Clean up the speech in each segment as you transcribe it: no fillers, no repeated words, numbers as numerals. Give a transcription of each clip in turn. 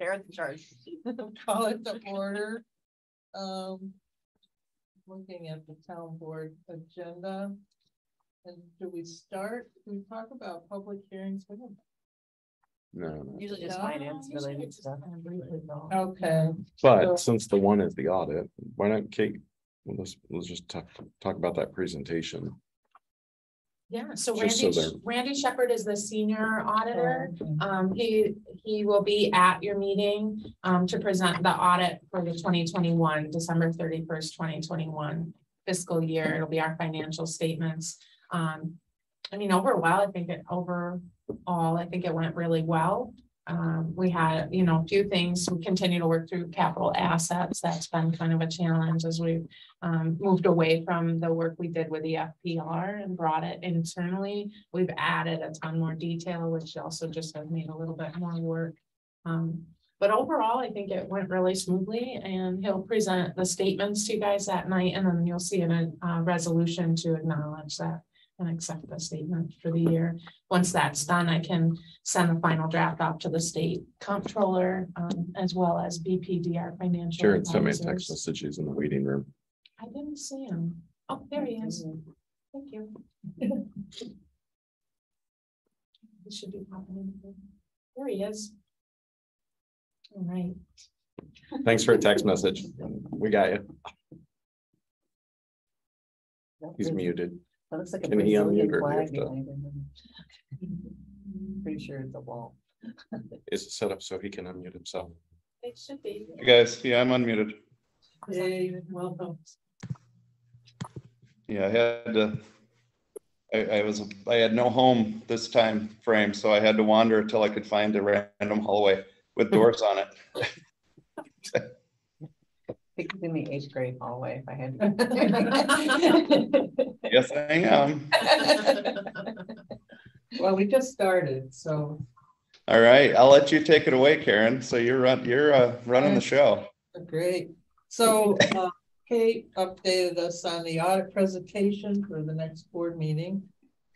Karen's in charge. Call it to order. Looking at the town board agenda. And do we talk about public hearings? No. Usually just finance related stuff. Okay. But since the one is the audit, why not, Kate? Let's just talk about that presentation. Yeah, so Just Randy Shepherd is the senior auditor. He will be at your meeting to present the audit for the 2021, December 31st, 2021 fiscal year. It'll be our financial statements. I mean, overall, I think it went really well. We had, a few things. We continue to work through capital assets. That's been kind of a challenge as we've moved away from the work we did with the FPR and brought it internally. We've added a ton more detail, which also just has made a little bit more work. But overall, I think it went really smoothly, and he'll present the statements to you guys that night, and then you'll see a resolution to acknowledge that and accept the statement for the year. Once that's done, I can send the final draft off to the state comptroller, as well as BPDR financial. Sure, send me a text messages in the waiting room. I didn't see him. Oh, there he is. Thank you. He should be popping in here. There he is. All right. Thanks for a text message. We got you. He's muted. That looks like Can he unmute or flag behind him. Pretty sure it's a wall. Is it set up so he can unmute himself? It should be. Hey guys, yeah, I'm unmuted. Hey, welcome. Yeah, I had no home this time frame, so I had to wander until I could find a random hallway with doors on it. I think it's in the 8th grade hallway if I had to. Yes, I am. Well, we just started, so. All right, I'll let you take it away, Karen. So you're running the show. Great. So Kate updated us on the audit presentation for the next board meeting.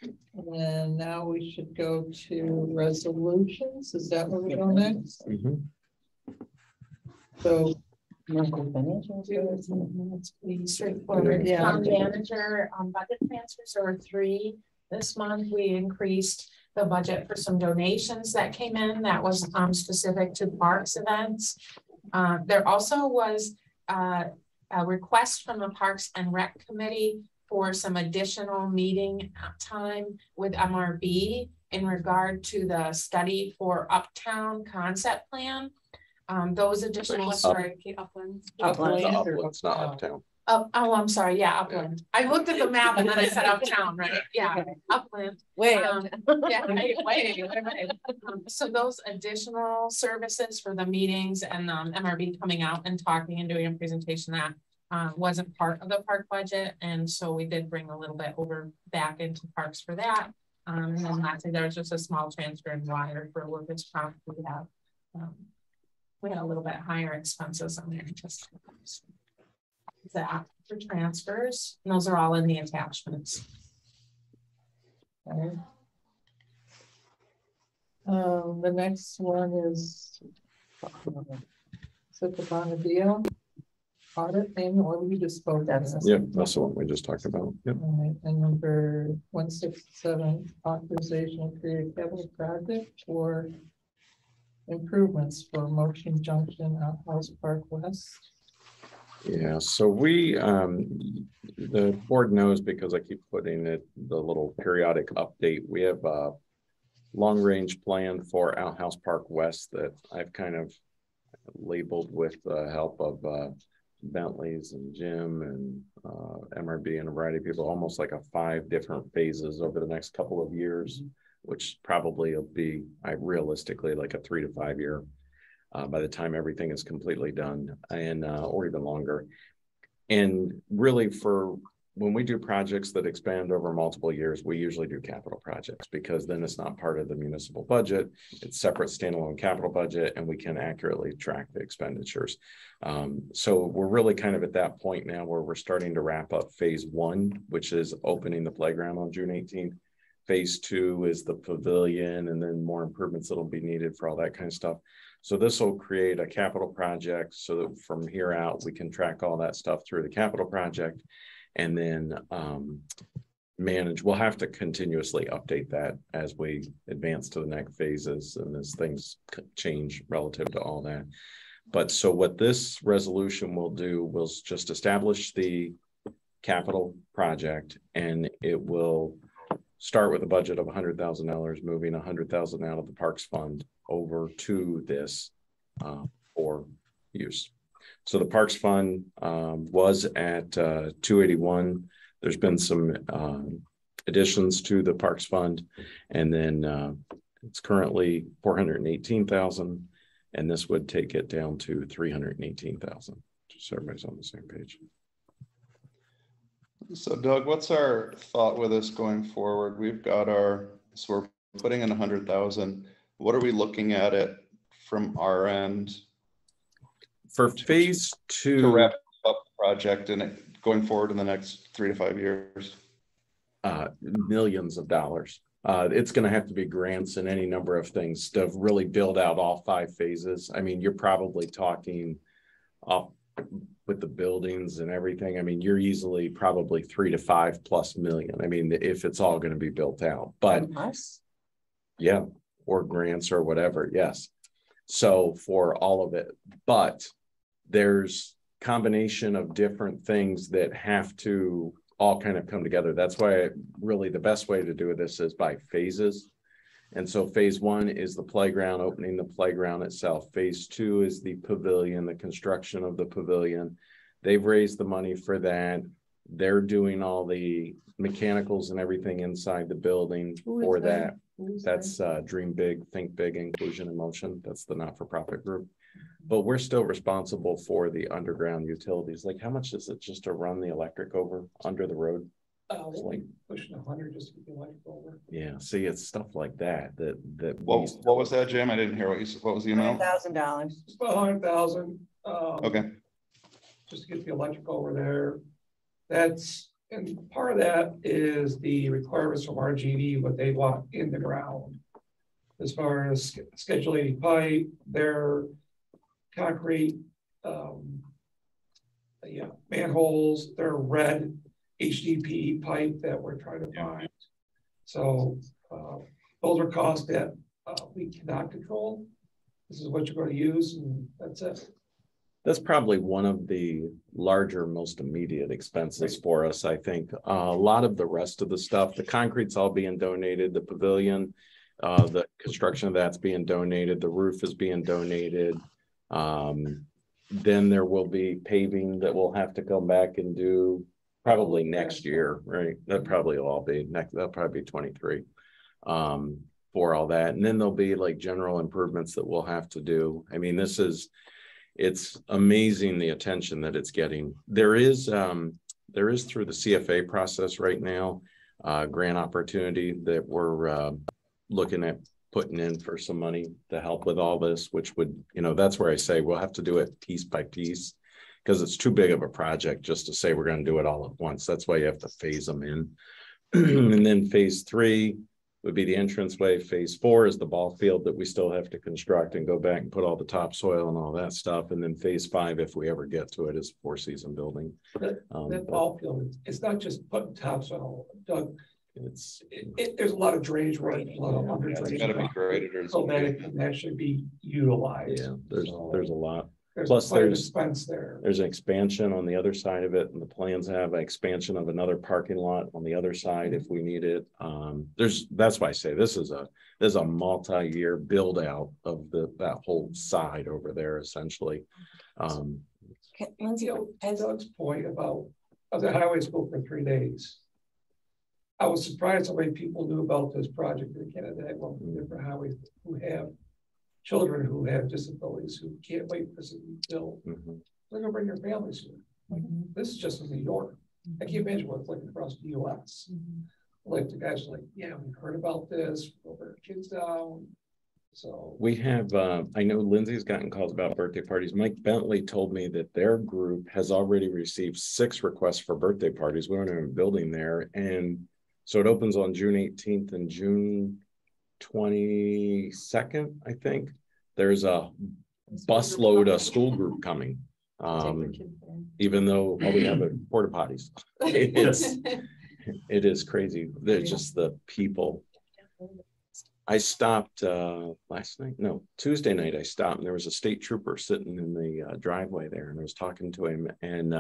And now we should go to resolutions. Is that where we go next? Mm-hmm. So It's pretty straightforward. Yeah. Town manager budget transfers, there were 3 this month. We increased the budget for some donations that came in that was specific to parks events. There also was a request from the Parks and Rec Committee for some additional meeting time with MRB in regard to the study for Uptown concept plan. Those additional, Uplands. Upland's not Uptown. Oh, I'm sorry. Yeah, Upland. I looked at the map and then I said Uptown, right? Yeah, Upland. So those additional services for the meetings and MRB coming out and talking and doing a presentation that wasn't part of the park budget, and so we did bring a little bit back into parks for that. And then lastly, there was just a small transfer in water for workers' comp. We had a little bit higher expenses on there. Just that for transfers, and those are all in the attachments. okay. The next one is the Bonadilla audit annual. We just spoke that. Yep, that's the one we just talked about. Yep. All right, and number 167, authorization to create a capital project for improvements for Motion Junction House Park West. Yeah, so we, the board knows because I keep putting it, the little periodic update. We have a long range plan for Outhouse Park West that I've kind of labeled with the help of Bentley's and Jim and MRB and a variety of people, almost like a 5 different phases over the next couple of years, which probably will be realistically like a 3 to 5 year by the time everything is completely done, and or even longer. And really, for when we do projects that expand over multiple years, we usually do capital projects because then it's not part of the municipal budget. It's separate standalone capital budget, and we can accurately track the expenditures. So we're really kind of at that point now where we're starting to wrap up phase 1, which is opening the playground on June 18th. phase 2 is the pavilion, and then more improvements that'll be needed for all that kind of stuff. So this will create a capital project so that from here out, we can track all that stuff through the capital project, and then manage. We'll have to continuously update that as we advance to the next phases and as things change relative to all that. But so what this resolution will do will just establish the capital project, and it will start with a budget of $100,000, moving $100,000 out of the Parks Fund over to this for use. So the Parks Fund was at 281. There's been some additions to the Parks Fund, and then it's currently 418,000, and this would take it down to 318,000. Just so everybody's on the same page. So Doug, what's our thought with this going forward? We've got so we're putting in 100,000. What are we looking at it from our end? For phase 2 to wrap up the project and it going forward in the next 3 to 5 years? Millions of dollars. It's going to have to be grants and any number of things to really build out all 5 phases. I mean, you're probably talking up with the buildings and everything. I mean, you're easily probably 3 to 5+ million. I mean, if it's all going to be built out, but yeah, or grants or whatever. Yes. So for all of it, but there's combination of different things that have to all kind of come together. That's why really the best way to do this is by phases. And so phase 1 is the playground, opening the playground itself. Phase 2 is the pavilion, the construction of the pavilion. They've raised the money for that. They're doing all the mechanicals and everything inside the building for that. That's Dream Big, Think Big, Inclusion and Motion. That's the not-for-profit group. But we're still responsible for the underground utilities. Like, how much is it just to run the electric over under the road? It's like pushing 100 just to get the electric over. Yeah, see, it's stuff like that. What was that, Jim? I didn't hear what you said. What was the amount? $100,000. It's about 100,000. Okay. Just to get the electric over there. And part of that is the requirements from RGD, what they want in the ground. As far as Schedule 80 pipe, their concrete, manholes, their red HDPE pipe that we're trying to find. So those are costs that we cannot control. This is what you're going to use, and that's it. That's probably one of the larger, most immediate expenses for us, I think. A lot of the rest of the stuff, the concrete's all being donated, the pavilion, the construction of that's being donated, the roof is being donated. Then there will be paving that we'll have to come back and do probably next year, right? That probably will all be next, that'll probably be 23 for all that. And then there'll be like general improvements that we'll have to do. I mean, it's amazing the attention that it's getting. There is through the CFA process right now, grant opportunity that we're looking at putting in for some money to help with all this, which would, that's where I say we'll have to do it piece by piece because it's too big of a project just to say we're going to do it all at once. That's why you have to phase them in. And then phase 3 would be the entranceway. Phase 4 is the ball field that we still have to construct and go back and put all the topsoil and all that stuff. And then phase 5, if we ever get to it, is 4-season building. That ball field, it's not just putting topsoil, Doug. There's a lot of drainage, right? A lot of under drainage. It's got to be graded or so that it can actually be utilized. Yeah, there's a lot. Plus there's expense there. There's an expansion on the other side of it, and the plans have an expansion of another parking lot on the other side if we need it. That's why I say this is a multi-year build out of that whole side over there essentially. Lindsay, as Doug's point about, I was at highway school for 3 days. I was surprised how many people knew about this project in Canada. I went to different highways who have children who have disabilities who can't wait for this to be built. They're gonna bring their families here. This is just in New York. I can't imagine what it's like across the US. Like the guys are like, yeah, we've heard about this, we'll bring our kids down. So we have, I know Lindsay's gotten calls about birthday parties. Mike Bentley told me that their group has already received 6 requests for birthday parties. We weren't even building there, and So it opens on June 18th and June 22nd, I think. There's a busload of school group coming. Even though all we have are porta potties. It is crazy. There's just the people. I stopped Tuesday night I stopped, and there was a state trooper sitting in the driveway there, and I was talking to him, and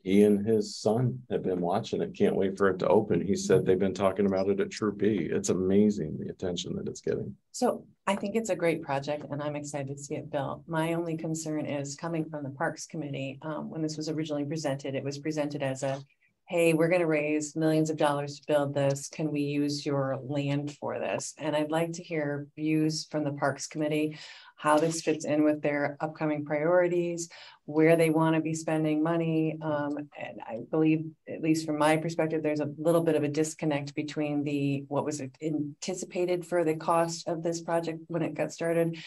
he and his son have been watching it, can't wait for it to open. He said they've been talking about it at Troop B. It's amazing the attention that it's getting. So I think it's a great project and I'm excited to see it built. My only concern is coming from the Parks Committee. When this was originally presented, it was presented as a, hey, we're going to raise millions of dollars to build this. Can we use your land for this? And I'd like to hear views from the Parks Committee, how this fits in with their upcoming priorities, where they want to be spending money. And I believe, at least from my perspective, there's a little bit of a disconnect between what was anticipated for the cost of this project when it got started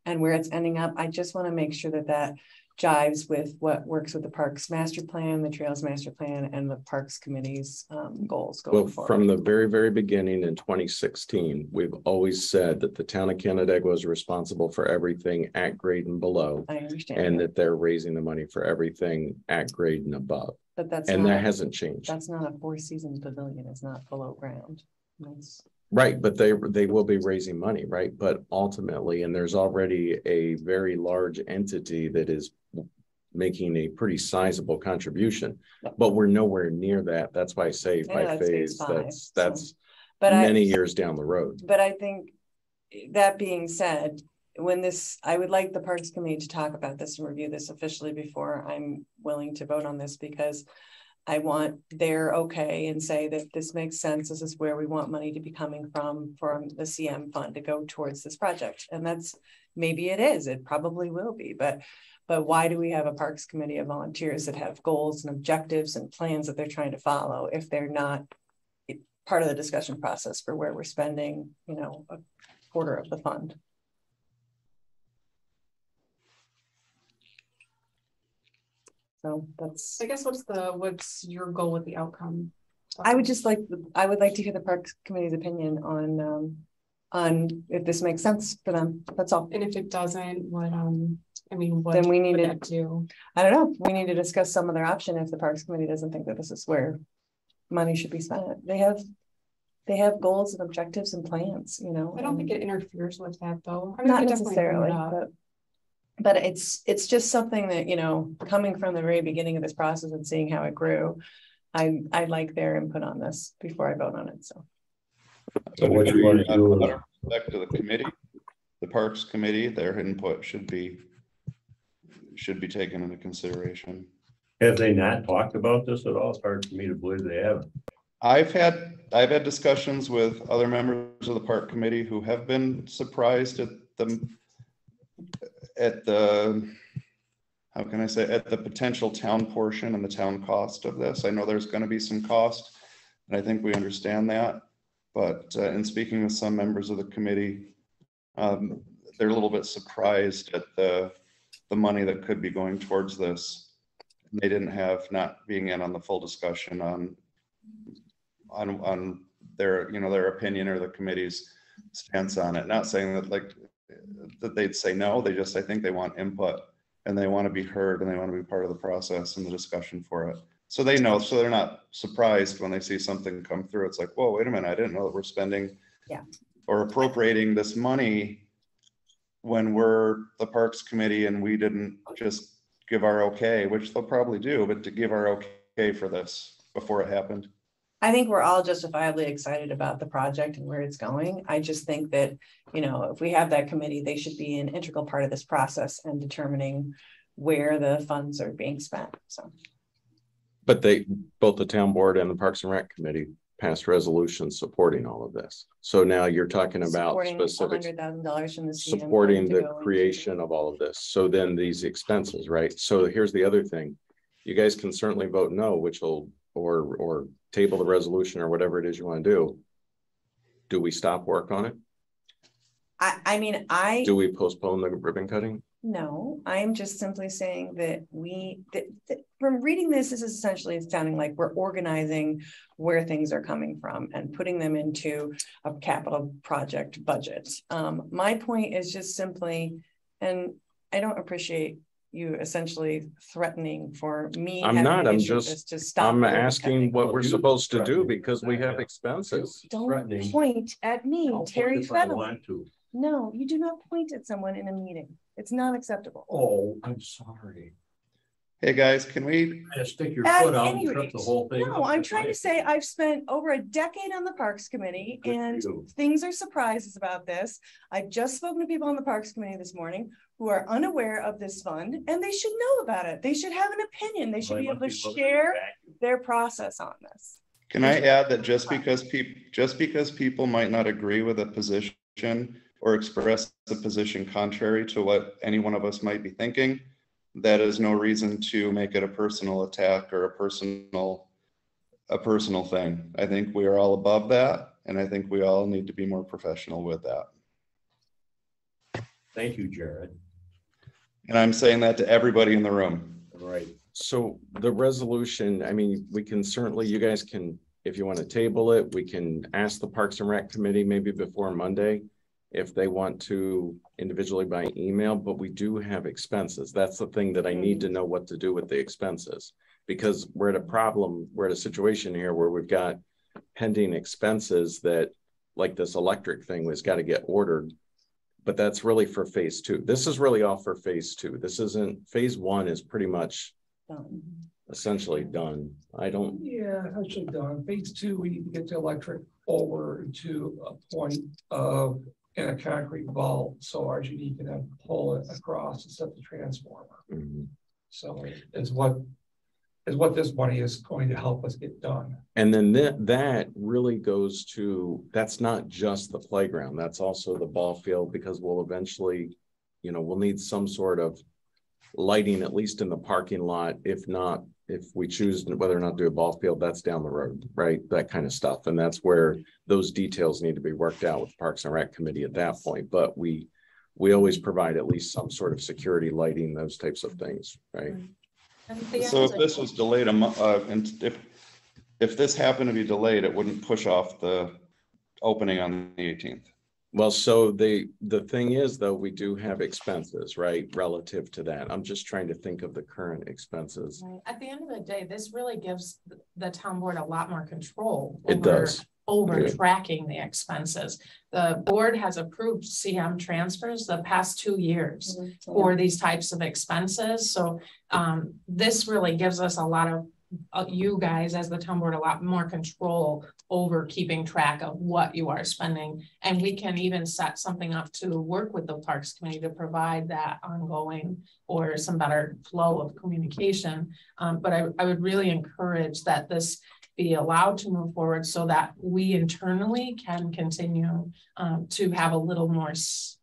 and where it's ending up. I just want to make sure that that jives with what works with the Parks Master Plan, the Trails Master Plan, and the Parks Committee's goals going forward. From the very, very beginning in 2016, we've always said that the town of Canandaigua is responsible for everything at grade and below. I understand. And that they're raising the money for everything at grade and above. But that hasn't changed. That's not a Four Seasons pavilion. It's not below ground. Right, but they will be raising money, right? But ultimately, and there's already a very large entity that is making a pretty sizable contribution, but we're nowhere near that. That's why I say by phase, that's many years down the road. But I think that being said, I would like the Parks Committee to talk about this and review this officially before I'm willing to vote on this, because I want their okay and say that this makes sense. This is where we want money to be coming from the CM fund to go towards this project. And that's, maybe it is, it probably will be, but why do we have a Parks Committee of volunteers that have goals and objectives and plans that they're trying to follow if they're not part of the discussion process for where we're spending, a quarter of the fund? So that's, I guess, what's your goal with the outcome? I would like to hear the Parks Committee's opinion on if this makes sense for them. That's all. And if it doesn't, what then we need to do. I don't know. We need to discuss some other option if the Parks Committee doesn't think that this is where money should be spent. They have goals and objectives and plans, I don't think it interferes with that though. Not necessarily, but it's just something that, coming from the very beginning of this process and seeing how it grew, I like their input on this before I vote on it. So what you want to do with respect to the committee, the Parks Committee, their input should be taken into consideration. Have they not talked about this at all? It's hard for me to believe they haven't. I've had discussions with other members of the Park Committee who have been surprised at the how can I say, at the potential town portion and the town cost of this. I know there's going to be some cost, and I think we understand that. But in speaking with some members of the committee, they're a little bit surprised at the money that could be going towards this. They didn't have, not being in on the full discussion on their opinion or the committee's stance on it. Not saying that they'd say no. I think they want input and they want to be heard and they want to be part of the process and the discussion for it. So they know, so they're not surprised when they see something come through. It's like, whoa, wait a minute, I didn't know that we're spending or appropriating this money when we're the Parks Committee and we didn't just give our okay, which they'll probably do, but to give our okay for this before it happened. I think we're all justifiably excited about the project and where it's going. I just think that, if we have that committee, they should be an integral part of this process and determining where the funds are being spent. So, but both the town board and the Parks and Rec Committee passed resolutions supporting all of this. So now you're talking about specifics, $100,000 from the CM supporting the creation of all of this. So then these expenses, right? So here's the other thing. You guys can certainly vote no, which will, or table the resolution or whatever it is you want to do. Do we stop work on it? I mean, do we postpone the ribbon cutting? No, I am just simply saying that from reading this is essentially sounding like we're organizing where things are coming from and putting them into a capital project budget. My point is just simply, and I don't appreciate you essentially threatening for me. I'm having not, an I'm issue with just, this to stop I'm ribbon asking cutting. what we're You supposed to do threatening. because we have expenses. Don't Threatening. point at me, I'll point Terry if I Fennell. want to. No, you do not point at someone in a meeting. It's not acceptable. Oh, I'm sorry. Hey, guys, can we, Just stick your At foot out any and trip rate, the whole thing. no, up. I'm That's trying my to say opinion. I've spent over a decade on the Parks Committee Good for and you. things are surprises about this. I've just spoken to people on the Parks Committee this morning who are unaware of this fund and they should know about it. They should have an opinion. They should Well, be able to must be share looking back. their process on this. can I add that just because people might not agree with a position or express the position contrary to what any one of us might be thinking, that is no reason to make it a personal attack or a personal thing. I think we are all above that, and I think we all need to be more professional with that. Thank you, Jared. And I'm saying that to everybody in the room. Right. So the resolution, I mean, we can certainly, you guys can, if you want to table it, we can ask the Parks and Rec Committee maybe before Monday if they want to individually by email, but we do have expenses. That's the thing that I need to know what to do with the expenses. Because we're at a situation here where we've got pending expenses that, like this electric thing, was got to get ordered. But that's really for phase 2. This is really all for phase 2. This isn't, phase 1 is pretty much essentially done. Yeah, actually done. Phase 2, we need to get the electric over to a point of in a concrete vault, so RGD can then pull it across and set the transformer. Mhm. So is what this money is going to help us get done. And then that really goes to, that's not just the playground, that's also the ball field, because we'll eventually, we'll need some sort of lighting, at least in the parking lot. If not, if we choose whether or not to do a ball field, that's down the road, right? That kind of stuff. And that's where those details need to be worked out with the Parks and Rec Committee at that point. But we always provide at least some sort of security lighting, those types of things, right? So if this was delayed and if this happened to be delayed, it wouldn't push off the opening on the 18th. Well, so the thing is, though, we do have expenses, right, relative to that. I'm just trying to think of the current expenses. Right. At the end of the day, this really gives the town board a lot more control. It does. Over Yeah. tracking the expenses. The board has approved CM transfers the past 2 years for these types of expenses. So this really gives us a lot of you guys as the town board a lot more control over keeping track of what you are spending. And we can even set something up to work with the Parks Committee to provide that ongoing or some better flow of communication. But I would really encourage that this be allowed to move forward so that we internally can continue to have a little more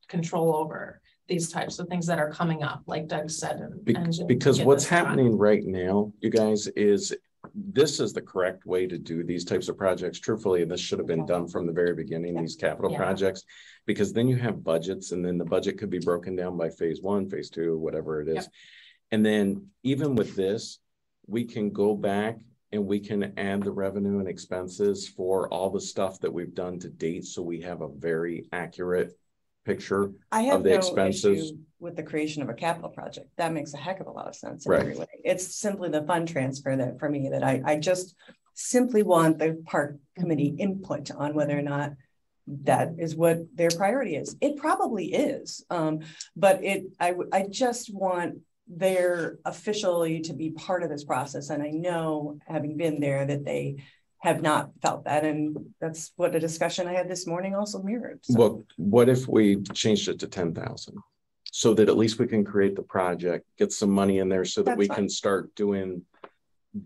control over these types of things that are coming up, like Doug said. Because what's happening right now, you guys, is this is the correct way to do these types of projects. Truthfully, this should have been done from the very beginning, these capital projects, because then you have budgets, and then the budget could be broken down by phase 1, phase 2, whatever it is. Yep. And then even with this, we can go back and we can add the revenue and expenses for all the stuff that we've done to date. So we have a very accurate picture I have of the no expenses. issue with the creation of a capital project. That makes a heck of a lot of sense in Right. every way. It's simply the fund transfer that for me that I just simply want the park committee input on whether or not that is what their priority is. It probably is, but I just want their officially to be part of this process. And I know, having been there, that they have not felt that. And that's what a discussion I had this morning also mirrored. So. Well, what if we changed it to 10,000? So that at least we can create the project, get some money in there so that That's we fine. can start doing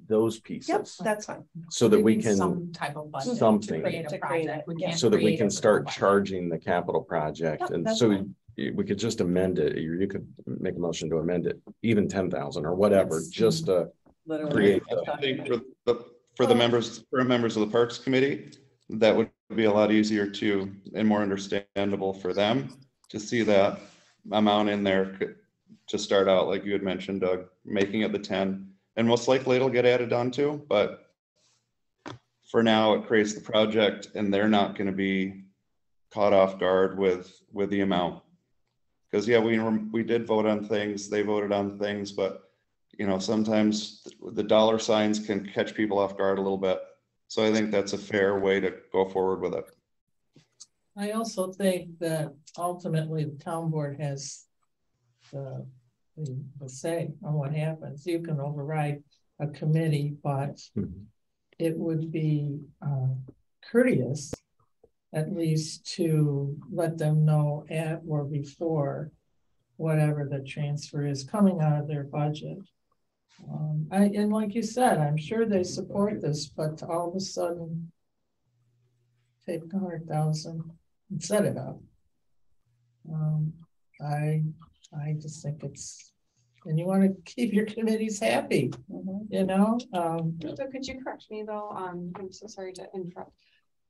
those pieces. Yep, that's fine. So that we can, some type of budget something. to create To a create project. it, We yeah. can't so that we create can a start budget. charging the capital project. Yep, And that's so fine. we could just amend it. You could make a motion to amend it, even 10,000 or whatever, Yes. just to Literally. create I think for the members of the Parks Committee, that would be a lot easier to and more understandable for them to see that amount in there to start out, like you had mentioned, Doug, making it the 10, and most likely it'll get added on to, but for now, it creates the project, and they're not going to be caught off guard with the amount. Because yeah, we did vote on things, they voted on things, but you know, sometimes the dollar signs can catch people off guard a little bit. So I think that's a fair way to go forward with it. I also think that ultimately the town board has the say on what happens. You can override a committee, but it would be courteous at least to let them know at or before whatever the transfer is coming out of their budget. And like you said, I'm sure they support this, but all of a sudden take 100,000 and set it up. I just think it's, and you want to keep your committees happy, you know? So could you correct me though? I'm so sorry to interrupt.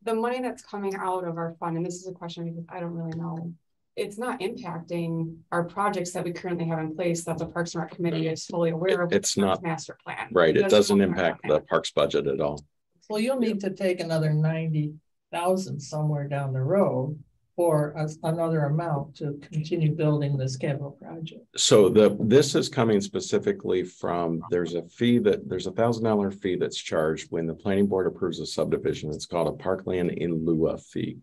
The money that's coming out of our fund, and this is a question because I don't really know, it's not impacting our projects that we currently have in place that the Parks and Rec Committee is fully aware of. It's not master plan. right. It doesn't impact the parks budget at all. Well, you'll need to take another 90,000 somewhere down the road for another amount to continue building this capital project. So this is coming specifically from, there's a $1,000 fee that's charged when the planning board approves a subdivision. It's called a parkland in lieu of fee.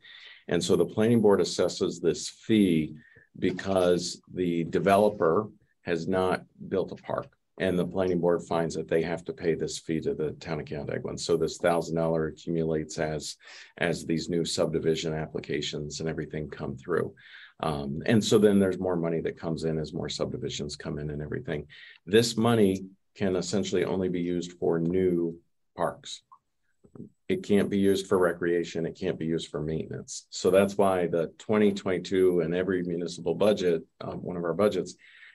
And so the planning board assesses this fee because the developer has not built a park. And the planning board finds that they have to pay this fee to the town of Canandaigua. So this $1,000 accumulates as these new subdivision applications and everything come through. And so then there's more money that comes in as more subdivisions come in and everything. This money can essentially only be used for new parks. It can't be used for recreation. It can't be used for maintenance. So that's why the 2022 and every municipal budget, one of our budgets,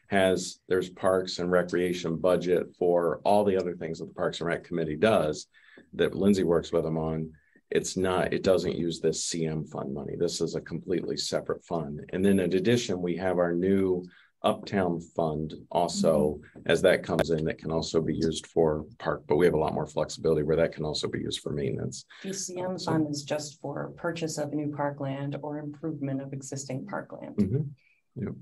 there's parks and recreation budget for all the other things that the Parks and Rec Committee does that Lindsay works with them on. It doesn't use this CM fund money. This is a completely separate fund. And then in addition, we have our new Uptown fund also, as that comes in, that can also be used for park, but we have a lot more flexibility where that can also be used for maintenance. The CM fund is just for purchase of new parkland or improvement of existing parkland. Yep.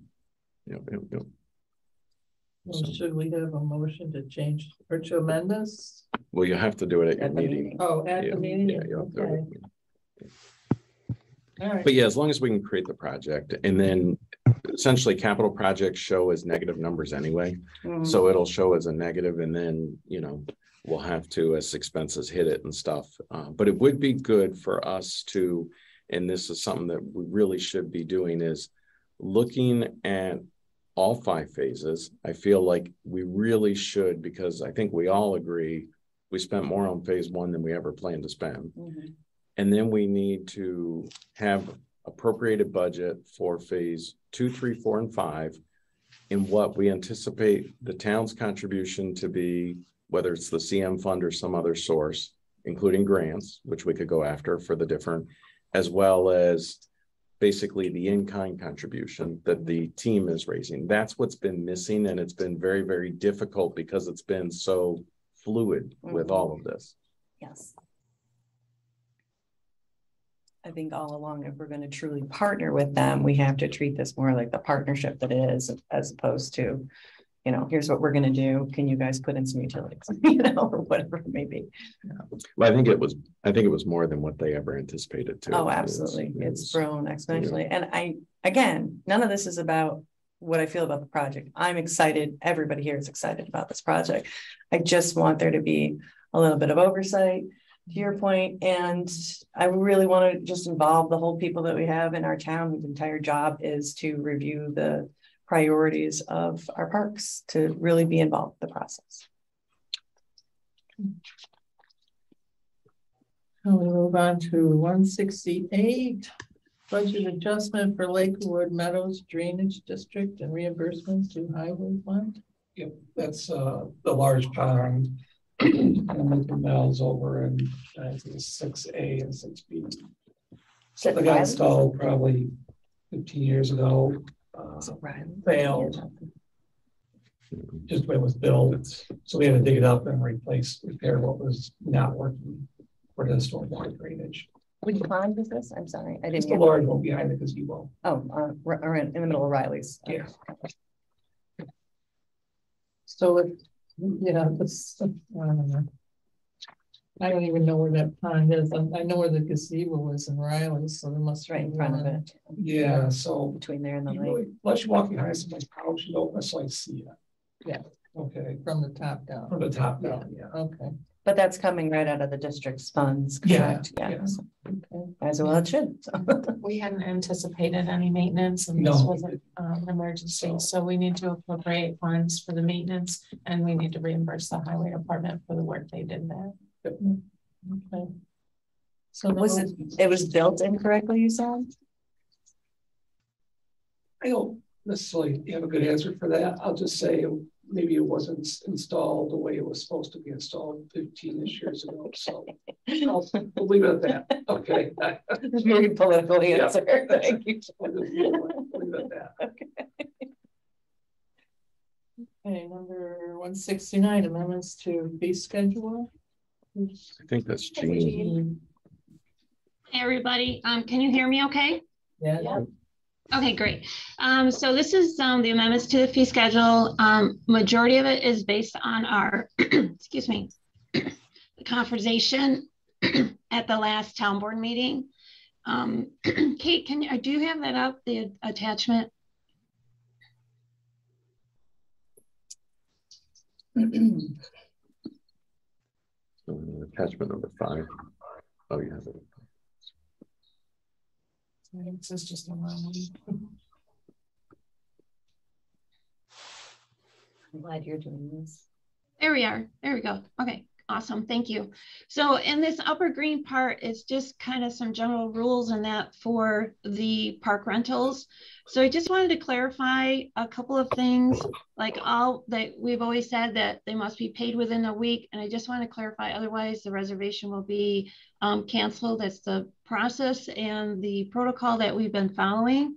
Well, should we have a motion to change or to amend this? Well, you have to do it at your At the meeting. meeting. Oh, at the meeting? Yeah, you'll have to do it at Okay. the meeting. All right. But yeah, as long as we can create the project, and then essentially capital projects show as negative numbers anyway. So it'll show as a negative, and then, you know, we'll have to, as expenses hit it and stuff. But it would be good for us to, and this is something that we really should be doing, is looking at all 5 phases. I feel like we really should, because I think we all agree we spent more on phase 1 than we ever planned to spend. And then we need to have appropriated budget for phase 2, 3, 4, and 5 in what we anticipate the town's contribution to be, whether it's the CM fund or some other source, including grants, which we could go after for the different, as well as basically the in-kind contribution that the team is raising. That's what's been missing, and it's been very, very difficult because it's been so fluid with all of this. Yes. I think all along, if we're going to truly partner with them, we have to treat this more like the partnership that it is, as opposed to, you know, here's what we're going to do. Can you guys put in some utilities, you know, or whatever it may be. Well, I think it was more than what they ever anticipated too. Oh, absolutely. It's grown exponentially. And again, none of this is about what I feel about the project. I'm excited. Everybody here is excited about this project. I just want there to be a little bit of oversight, to your point, and I really want to just involve the whole people that we have in our town, whose entire job is to review the priorities of our parks, to really be involved in the process. Now we move on to 168, budget adjustment for Lakewood Meadows Drainage District and reimbursements to Highway Fund. Yep, that's the large pond. And the canals over in, I think it's 6A and 6B. So they got installed probably 15 years ago. Failed. just when it was built. So we had to dig it up and repair what was not working for the stormwater drainage. Which pond is this? I'm sorry, I It's didn't the hear. large one behind the gazebo. Oh, or in the middle of Riley's. Yeah. So, yeah, this, I don't even know where that pond is. I know where the gazebo is in Riley, so there must be Right in front of one. it. Yeah, so Between there and the you lake. really, unless you walk behind somebody's house, you don't necessarily see it. Yeah. Okay, From the top down. from the top down, yeah. Okay. But that's coming right out of the district's funds, Yeah, correct? Yeah. yeah. So, Okay. as well it should. So. We hadn't anticipated any maintenance and this No. was an emergency, so we need to appropriate funds for the maintenance and we need to reimburse the highway department for the work they did there. Okay. So Was it was built incorrectly, you said? I don't necessarily have a good answer for that. I'll just say maybe it wasn't installed the way it was supposed to be installed 15-ish years ago. So we'll leave it at that. Okay. Very political Yeah. answer. Thank you. We'll just leave it at that. Okay, number 169, amendments to fee schedule. I think that's Jean. Hey, everybody. Can you hear me okay? Yeah. Okay, great. So this is the amendments to the fee schedule. Majority of it is based on our, excuse me, the conversation at the last town board meeting. Kate, do you have that up, the attachment? Attachment number 5. Oh, you have it. This is just a wrong one. I'm glad you're doing this. There we are. There we go. Okay, awesome. Thank you. So in this upper green part, it's just kind of some general rules and that for the park rentals. So I just wanted to clarify a couple of things, like all that we've always said that they must be paid within a week. And I just want to clarify, otherwise the reservation will be canceled. That's the process and the protocol that we've been following.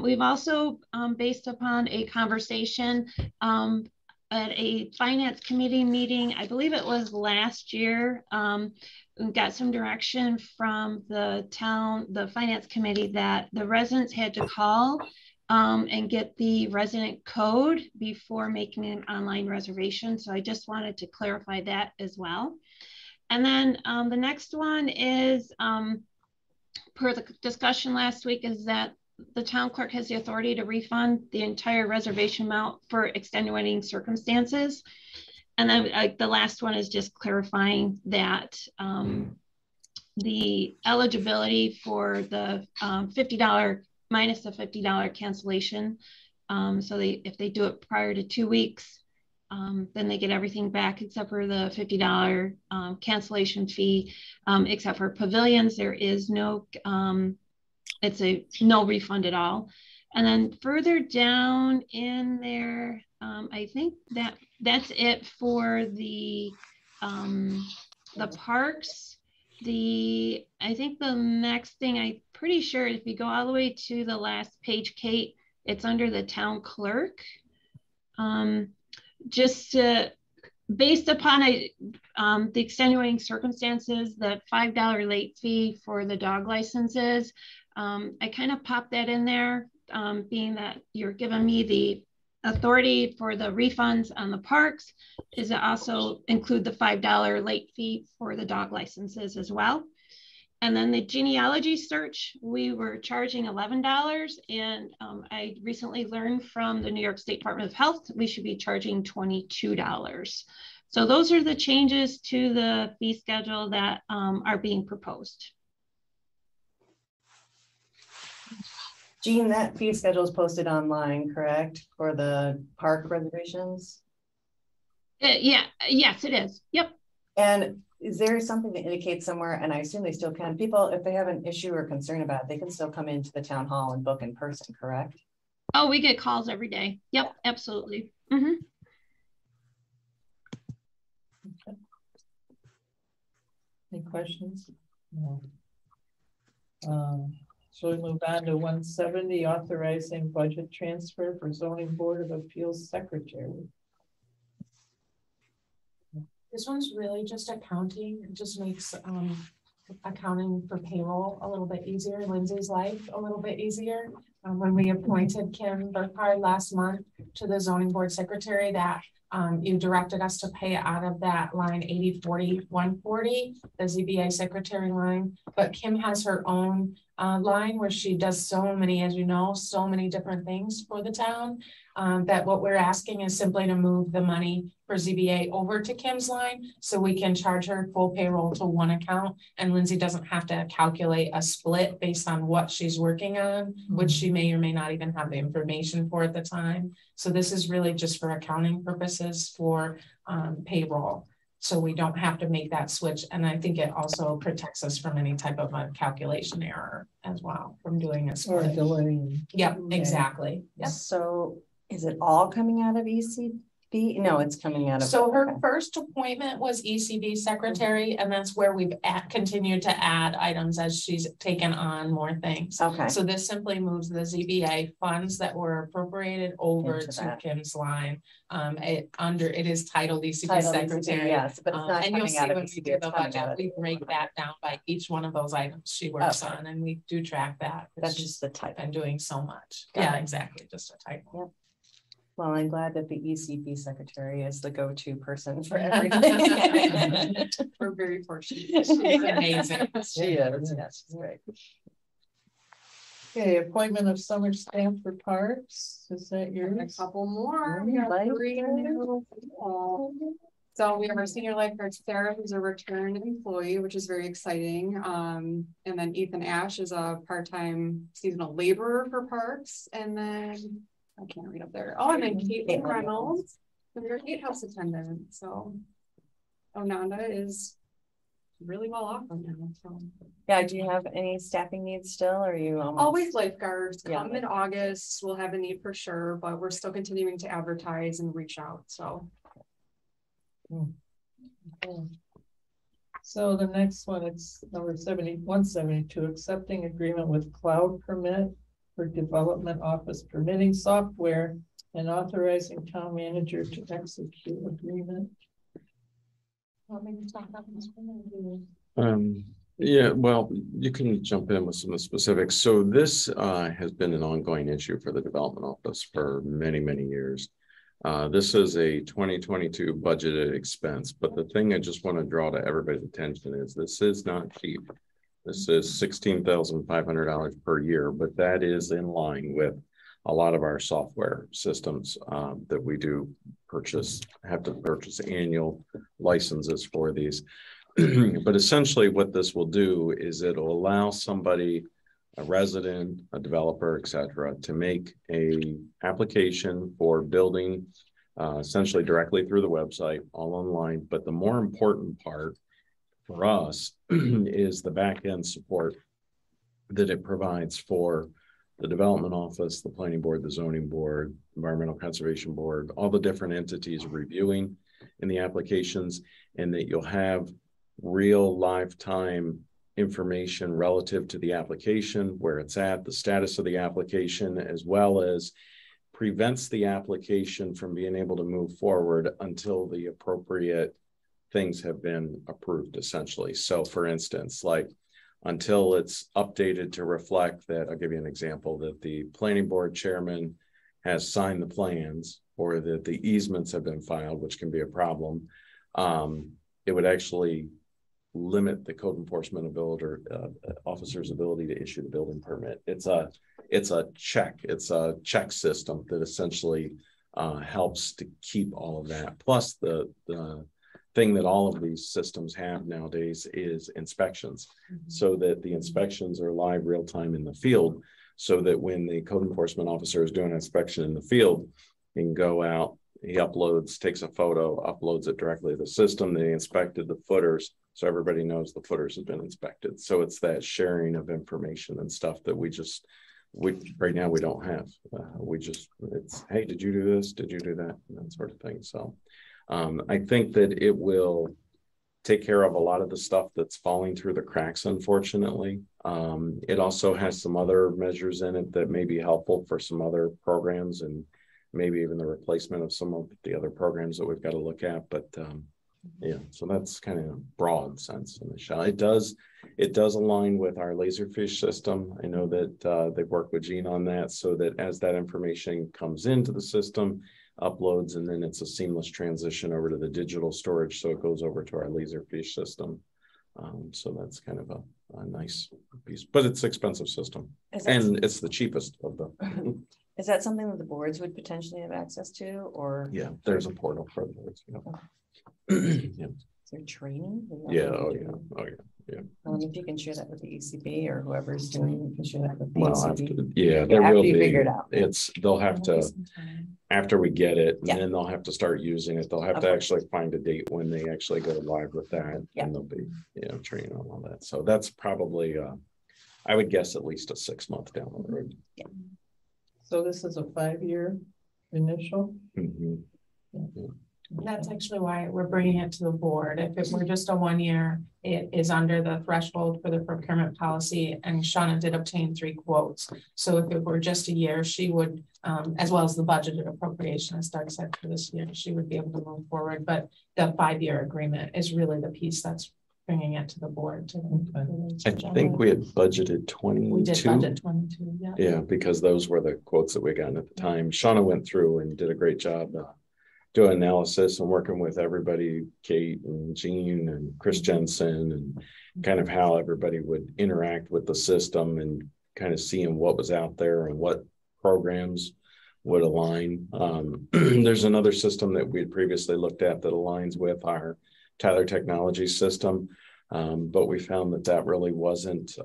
We've also, based upon a conversation at a finance committee meeting, I believe it was last year, we got some direction from the town, the finance committee, that the residents had to call and get the resident code before making an online reservation. So I just wanted to clarify that as well. And then the next one is, per the discussion last week, is that the town clerk has the authority to refund the entire reservation amount for extenuating circumstances. And then the last one is just clarifying that the eligibility for the $50 minus the $50 cancellation. So if they do it prior to 2 weeks, then they get everything back except for the $50 cancellation fee. Except for pavilions, there is no, it's a no refund at all. And then further down in there, I think that's it for the parks. I think the next thing, I'm pretty sure if you go all the way to the last page, Kate, it's under the town clerk. Just based upon the extenuating circumstances, the $5 late fee for the dog licenses, I kind of popped that in there, being that you're giving me the authority for the refunds on the parks, is it also include the $5 late fee for the dog licenses as well. And then the genealogy search, we were charging $11, and I recently learned from the New York State Department of Health, we should be charging $22. So those are the changes to the fee schedule that are being proposed. Jean, that fee schedule is posted online, correct, for the park reservations? Yeah, yes, it is. Yep. And is there something that indicates somewhere, and I assume they still can, people, if they have an issue or concern about it, they can still come into the town hall and book in person, correct? Oh, we get calls every day. Yep, absolutely. Mm-hmm. Okay. Any questions? No. So we move on to 170, authorizing budget transfer for zoning board of appeals secretary. This one's really just accounting. It just makes accounting for payroll a little bit easier, Lindsay's life a little bit easier. When we appointed Kim Burkhardt last month to the zoning board secretary, that you directed us to pay out of that line 8040-140, the ZBA secretary line. But Kim has her own line where she does so many, as you know, so many different things for the town, that what we're asking is simply to move the money for ZBA over to Kim's line so we can charge her full payroll to one account, and Lindsay doesn't have to calculate a split based on what she's working on, which she may or may not even have the information for at the time. So this is really just for accounting purposes for payroll. So we don't have to make that switch. And I think it also protects us from any type of a calculation error as well from doing a Or split. delaying. Yep, Okay. exactly. Yep. So is it all coming out of ECB? No, it's coming out of. So her first appointment was ECB secretary, and that's where we've continued to add items as she's taken on more things. Okay. So this simply moves the ZBA funds that were appropriated over Into to that. Kim's line. It is titled ECB Title secretary. yes, but it's not And you'll coming see out of when we ECB, do it's the coming out budget, of. we break that down by each one of those items she works Okay. on, and we do track that. That's She's just the type. been doing so much. Got Yeah, it. exactly, just a type. Yep. Well, I'm glad that the ECB secretary is the go-to person for everything. We're very fortunate. She's amazing. She is, yes, she's great. Okay, appointment of summer staff for parks. Is that A yours? couple more. We have three new people. So we have our senior lifeguard Sarah, who's a return employee, which is very exciting. And then Ethan Ash is a part-time seasonal laborer for parks. And then I can't read up there. Oh, and then Caitlin Reynolds, and your gatehouse attendant. So Onanda is really well off right now. So Yeah, do you have any staffing needs still, or are you almost? always lifeguards Yeah. come in August. We'll have a need for sure, but we're still continuing to advertise and reach out. So Okay. So the next one, it's number 172, accepting agreement with Cloud Permit for development office permitting software and authorizing town manager to execute agreement. Want me to talk about this one? Yeah, well, you can jump in with some of the specifics. So this has been an ongoing issue for the development office for many, many years. This is a 2022 budgeted expense, but the thing I just want to draw to everybody's attention is this is not cheap. This is $16,500 per year, but that is in line with a lot of our software systems that we do have to purchase annual licenses for these. But essentially what this will do is it'll allow somebody, a resident, a developer, etc., to make a application for building essentially directly through the website, all online. But the more important part for us is the back end support that it provides for the development office, the planning board, the zoning board, environmental conservation board, all the different entities reviewing in the applications, and that you'll have real lifetime information relative to the application, where it's at, the status of the application, as well as prevents the application from being able to move forward until the appropriate things have been approved, essentially. So for instance, like until it's updated to reflect that, I'll give you an example, that the planning board chairman has signed the plans or that the easements have been filed, which can be a problem. It would actually limit the code enforcement ability or officer's ability to issue the building permit. It's a check system that essentially helps to keep all of that. Plus the thing that all of these systems have nowadays is inspections, so that the inspections are live real time in the field, so that when the code enforcement officer is doing an inspection in the field, he can go out, he uploads, takes a photo, uploads it directly to the system. They inspected the footers, so everybody knows the footers have been inspected. So it's that sharing of information and stuff that we right now we don't have. It's, hey, did you do this? Did you do that? And that sort of thing. So I think that it will take care of a lot of the stuff that's falling through the cracks, unfortunately. It also has some other measures in it that may be helpful for some other programs, and maybe even the replacement of some of the other programs that we've got to look at. But yeah, so that's kind of a broad sense in the shell. It does align with our Laserfish system. I know that they've worked with Gene on that, so that as that information comes into the system, uploads, and then it's a seamless transition over to the digital storage, so it goes over to our Laserfish system. So that's kind of a nice piece, but it's an expensive system, and it's the cheapest of the. Is that something that the boards would potentially have access to, or? Yeah, there's a portal for the boards. You know. Yeah. Is there training? Yeah. Oh yeah. Oh yeah. Yeah. If you can share that with the ECB or whoever's doing, you can share that with the Well, ECB. yeah, there after will you be. figure it out. They'll have to, after we get it, and Yeah. then they'll have to start using it. They'll have Of to course. actually find a date when they actually go live with that, Yeah. and they'll be, training on all that. So that's probably, I would guess at least a 6 month down the road. Yeah. So this is a 5-year initial? Mhm. That's actually why we're bringing it to the board. If it were just a 1 year, it is under the threshold for the procurement policy, and Shauna did obtain 3 quotes. So if it were just a year, she would, as well as the budgeted appropriation, as Doug said, for this year, she would be able to move forward. But the 5-year agreement is really the piece that's bringing it to the board. I think we had budgeted 22. We did budget 22, yeah. Yeah, because those were the quotes that we got at the time. Shauna went through and did a great job doing analysis and working with everybody, Kate and Jean and Chris Jensen, and kind of how everybody would interact with the system, and kind of seeing what was out there and what programs would align. There's another system that we had previously looked at that aligns with our Tyler Technology system, but we found that really wasn't,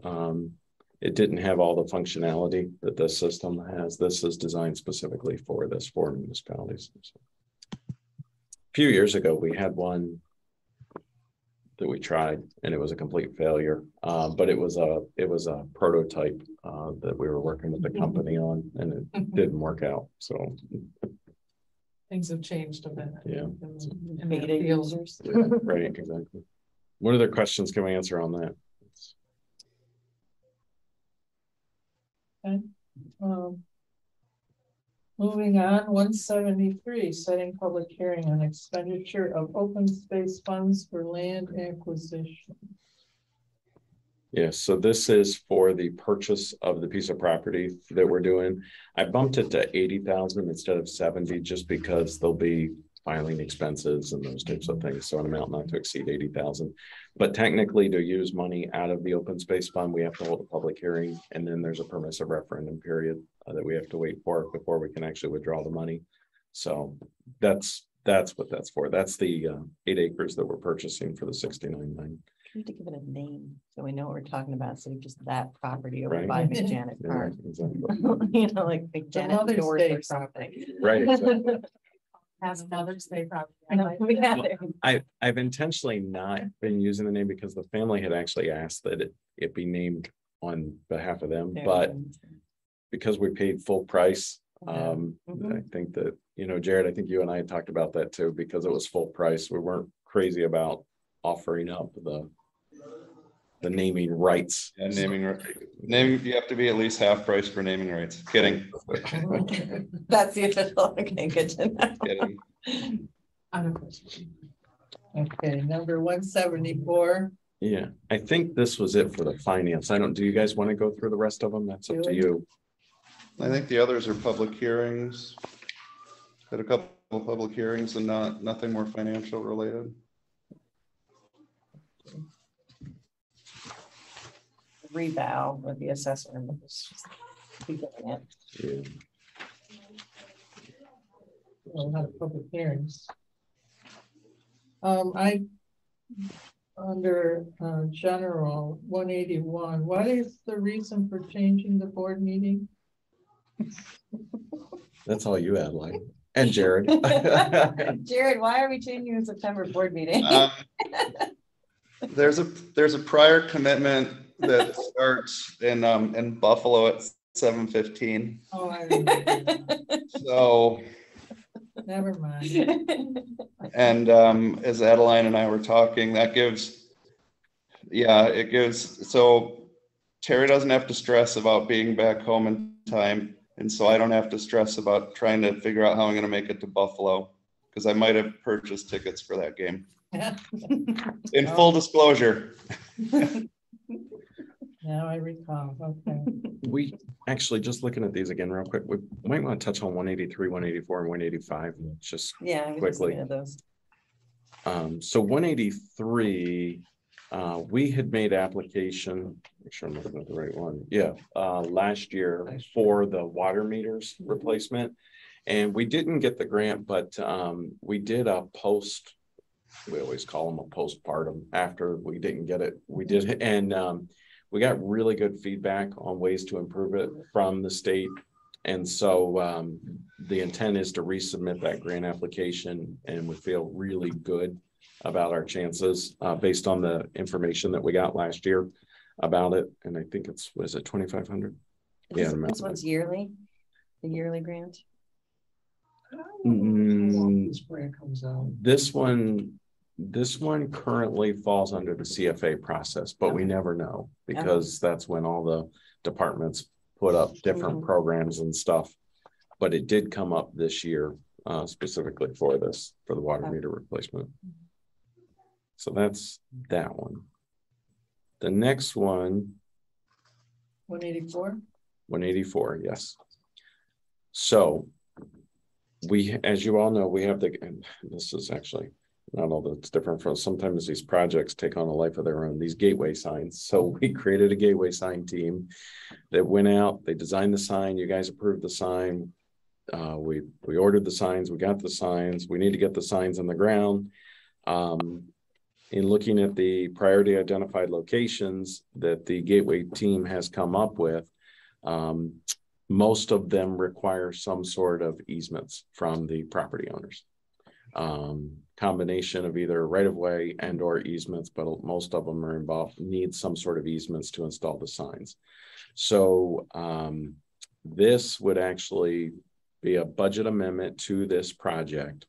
it didn't have all the functionality that this system has. This is designed specifically for municipalities. So, a few years ago, we had one that we tried, and it was a complete failure. But it was a prototype that we were working with the company on, and it didn't work out. So Things have changed a bit. Yeah. In Beta the field. users. yeah, right, exactly. What other questions can we answer on that? Moving on, 173, setting public hearing on expenditure of open space funds for land acquisition. Yes, so this is for the purchase of the piece of property that we're doing. I bumped it to 80,000 instead of 70, just because there'll be filing expenses and those types of things. So an amount not to exceed 80,000. But technically, to use money out of the open space fund, we have to hold a public hearing, and then there's a permissive referendum period that we have to wait for before we can actually withdraw the money. So that's what that's for. That's the 8 acres that we're purchasing for the 69.9. We need to give it a name so we know what we're talking about. So just that property over Right. by McJanet Yeah, Park. exactly. You know, like The McJanet Mother's North Day or something. Right, exactly. Has Mother's Day property. No, we have it. I've intentionally not been using the name because the family had actually asked that it be named on behalf of them, but because we paid full price, I think that, Jared, I think you and I had talked about that too, because it was full price. We weren't crazy about offering up the naming rights. And naming, you have to be at least half price for naming rights. Kidding. That's the official. Okay, good to know. Kidding. Okay, number 174. Yeah, I think this was it for the finance. Do you guys want to go through the rest of them? That's up to you. I think the others are public hearings. Had a couple of public hearings and nothing more financial related. Revow with the assessor. It. Yeah. A lot of public hearings. Under general 181, what is the reason for changing the board meeting? That's all you had, like, and Jared. Jared, why are we changing the September board meeting? There's a prior commitment that starts in Buffalo at 7:15. Oh, I remember. So Never mind. And as Adeline and I were talking, that gives, so Terry doesn't have to stress about being back home in time. And so I don't have to stress about trying to figure out how I'm going to make it to Buffalo, because I might have purchased tickets for that game. In full disclosure. Now I recall, okay. We actually, just looking at these again real quick, we might want to touch on 183, 184, and 185, just Yeah. I was just quickly. looking at those. So 183, we had made application, make sure I'm looking at the right one. Yeah, last year for the water meters replacement. And we didn't get the grant, but we did a post, we always call them a postpartum after we didn't get it. We did, and we got really good feedback on ways to improve it from the state. And so the intent is to resubmit that grant application, and we feel really good about our chances based on the information that we got last year about it. And I think was it 2,500? Yeah, This one's yearly, the yearly grant. This grant comes out. This one currently falls under the CFA process, but we never know, because that's when all the departments put up different programs and stuff. But it did come up this year specifically for the water meter replacement. So that's that one. The next one. 184? 184, yes. So as you all know, we have and this is actually not all that's different from, sometimes these projects take on a life of their own, these gateway signs. So we created a gateway sign team that went out, they designed the sign, you guys approved the sign. We ordered the signs, we got the signs, we need to get the signs on the ground. In looking at the priority identified locations that the gateway team has come up with, most of them require some sort of easements from the property owners. Combination of either right-of-way and or easements, but most of them are involved, need some sort of easements to install the signs. So this would actually be a budget amendment to this project,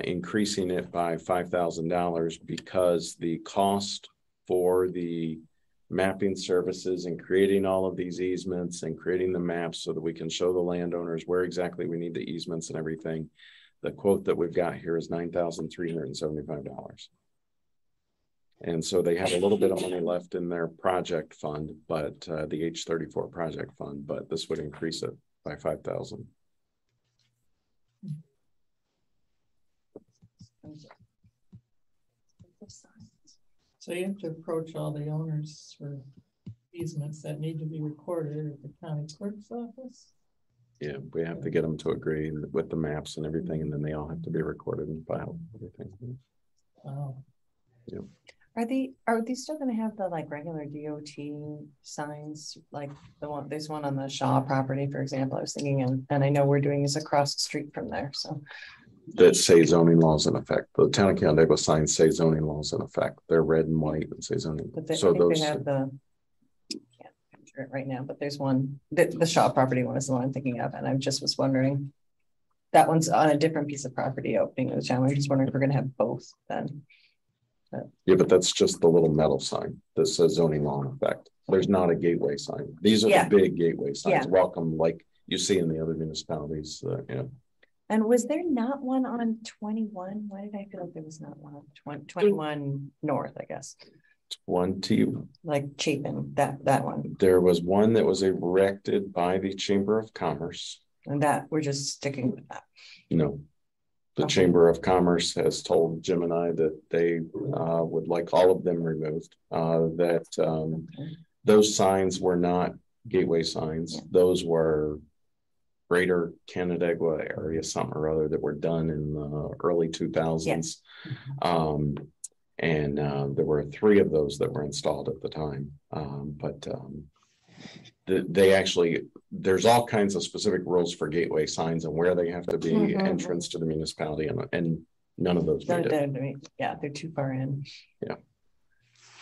increasing it by $5,000, because the cost for the mapping services and creating all of these easements and creating the maps so that we can show the landowners where exactly we need the easements and everything. The quote that we've got here is $9,375. And so they have a little bit of money left in their project fund, but the H34 project fund, but this would increase it by $5,000. So you have to approach all the owners for easements that need to be recorded at the county clerk's office? Yeah, we have to get them to agree with the maps and everything, and then they all have to be recorded and filed. Everything. Wow. Yeah. Are they still going to have the regular DOT signs, like there's one on the Shaw property, for example, I was thinking, and I know we're doing this across the street from there, so. That say zoning laws in effect. The town of Canandaigua signs say zoning laws in effect. They're red and white and say zoning. But so I think those they have can't picture it right now, but there's one, the Shaw property one is the one I'm thinking of, and I just was wondering, that one's on a different piece of property opening the channel. I'm just wondering if we're going to have both then. Yeah, but that's just the little metal sign that says zoning law in effect. There's not a gateway sign. These are the big gateway signs. Welcome, like you see in the other municipalities. And was there not one on 21? Why did I feel like there was not one on 21 North, I guess? 20. Like Chapin, that one. There was one that was erected by the Chamber of Commerce. And that we're just sticking with that. No. The Chamber of Commerce has told Jim and I that they would like all of them removed. Those signs were not gateway signs. Yeah. Those were Greater Canandaigua area, something or other, that were done in the early 2000s. Yeah. There were 3 of those that were installed at the time. They actually, there's all kinds of specific rules for gateway signs and where they have to be entrance to the municipality, and none of those. Yeah, they're too far in. Yeah.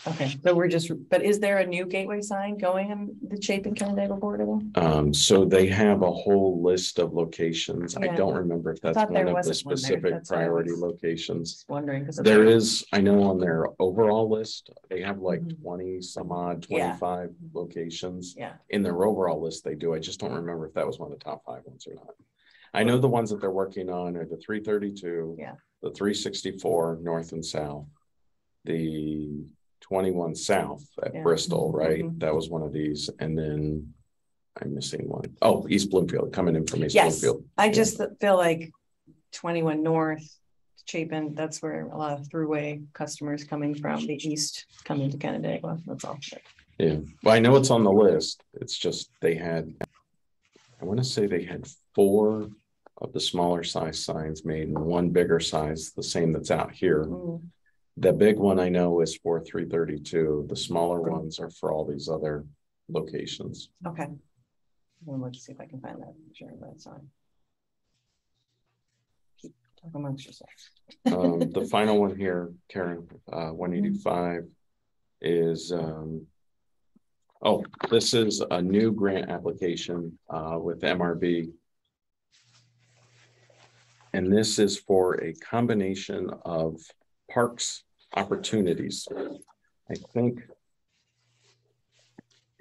Okay, so we're just, but is there a new gateway sign going in the Chapin Canandaigua border? So they have a whole list of locations. I Yeah. don't remember if that's thought there one of the wasn't one there. specific That's why I priority was locations. Just wondering, because There is, I know on their overall list, they have like Mhm. 20 some odd, Yeah. 25 locations. Yeah, In their overall list, they do. I just don't remember if that was one of the top 5 ones or not. I know the ones that they're working on are the 332. Yeah. The 364 north and south. The 21 south at Yeah. Bristol, right? Mhm. That was one of these. And then I'm missing one. Oh, East Bloomfield, coming in from East yes, Bloomfield. I just feel like 21 North, Chapin, that's where a lot of throughway customers coming from the east coming to Canandaigua, that's all. Yeah, well, I know it's on the list. It's just they had, I want to say they had 4 of the smaller size signs made and 1 bigger size, the same that's out here. Mm, The big one I know is for 332. The smaller ones are for all these other locations. okay. Well, let's see if I can find that. Sure, that's fine. Keep talking amongst yourselves. The final one here, Karen, 185 is, oh, this is a new grant application with MRB. And this is for a combination of parks opportunities, I think.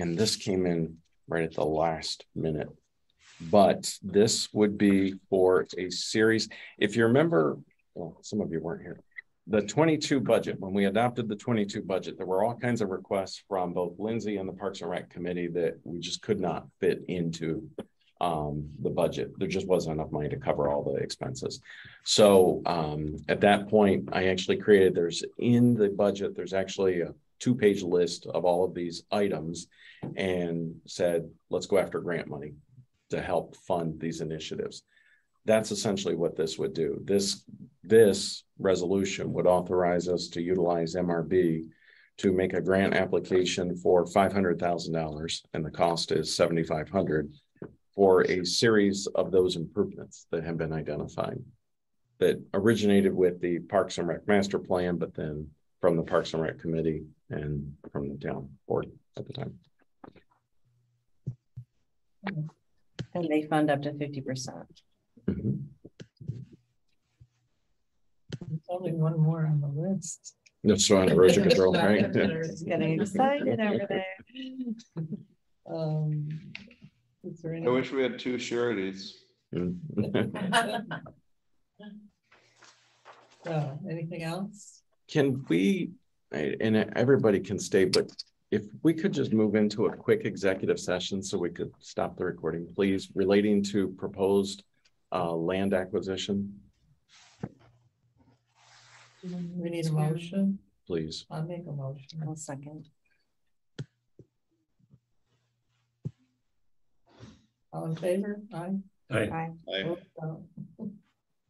And this came in right at the last minute. But this would be for a series. If you remember, well, some of you weren't here. The 22 budget, when we adopted the 22 budget, there were all kinds of requests from both Lindsay and the Parks and Rec Committee that we just could not fit into the budget. There just wasn't enough money to cover all the expenses. So at that point, I actually created, in the budget, there's actually a 2-page list of all of these items and said, let's go after grant money to help fund these initiatives. That's essentially what this would do. This resolution would authorize us to utilize MRB to make a grant application for $500,000, and the cost is $7,500 for a series of those improvements that have been identified that originated with the Parks and Rec Master Plan, but then from the Parks and Rec Committee and from the town board at the time. And they fund up to 50%. Mhm. There's only one more on the list. That's on erosion control, right? It's getting excited over there. Is there any? I wish we had 2 sureties. Anything else? Can we, and everybody can stay, but if we could just move into a quick executive session so we could stop the recording, please, relating to proposed land acquisition, We need a motion. please. I'll make a motion. I'll second. All in favor? Aye. I I- Oh,